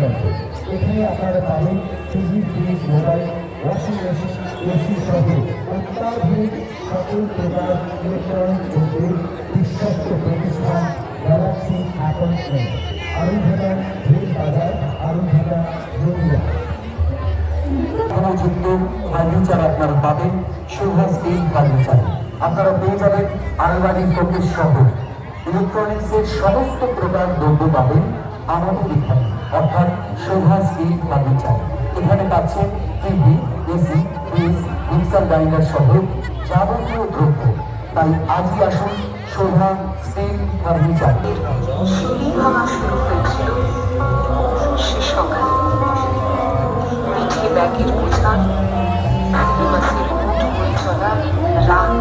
মধ্যে। এখানে আপনারা পাবেন TV, fridge, mobile, washing machine, AC সহ অত্যাধুনিক সকল প্রকার ইলেকট্রনিক দ্রব্যের বিশ্বস্ত প্রতিষ্ঠান গ্যালাক্সি অ্যাপার্টমেন্ট, আরুঘাটা রেল বাজার, আরুঘাটা নদিয়া। যুক্ত ফার্নিচার আপনারা পাবেন শোভা স্টিল ফার্নিচার। আপনারা পেয়ে যাবেন আলমারি, শোকেস সহ ইলেকট্রনিক্সের সমস্ত প্রকার দ্রব্য পাবেন আমাদের এখানে, অর্থাৎ শোভা স্টিল ফার্নিচার। এখানে পাচ্ছেন TV, AC, fridge, mixer grinder সহ যাবতীয় দ্রব্য। তাই আজই আসুন শোভা স্টিল ফার্নিচার। সে সকালে পিঠে ব্যাগের বোঝা, সিলেবাসের মুঠ বয়ে চলা রাত,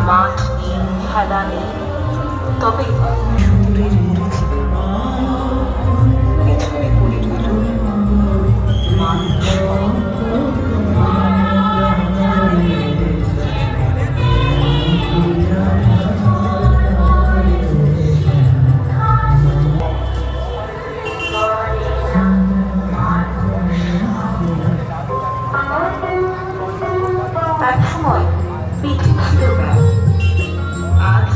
মাঠ নেই, খেলা নেই, তবে সুদূরের পিছনে পড়ে রইল মানুষ। একসময় পিঠে ছিল ব্যাগ, আজ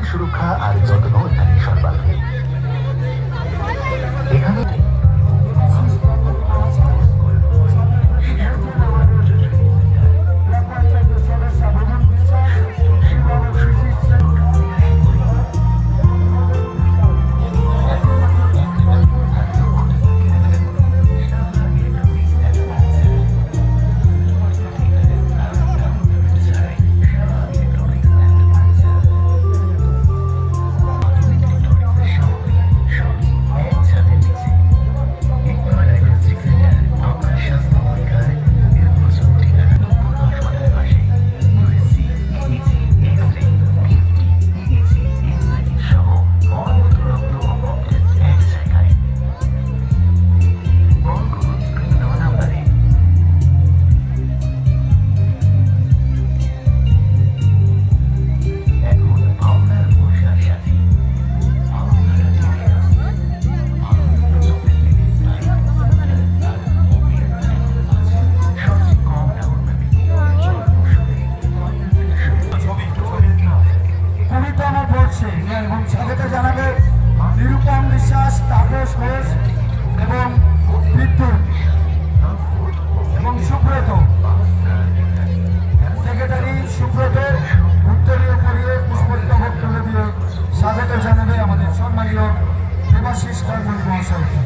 সুরক্ষা আর যত্ন এখানে সর্বাধিক। এখানে এবং স্বাগত জানাবে নিরুপম বিশ্বাস, তাপস ঘোষ এবং বিদ্যুৎ এবং সুব্রত। সেক্রেটারি সুব্রত উত্তরীয় পরিয়ে পুষ্পস্তবক তুলে দিয়ে স্বাগত জানাবে আমাদের সম্মানীয় দেবাশিস গাঙ্গুলী মহাশয়কে।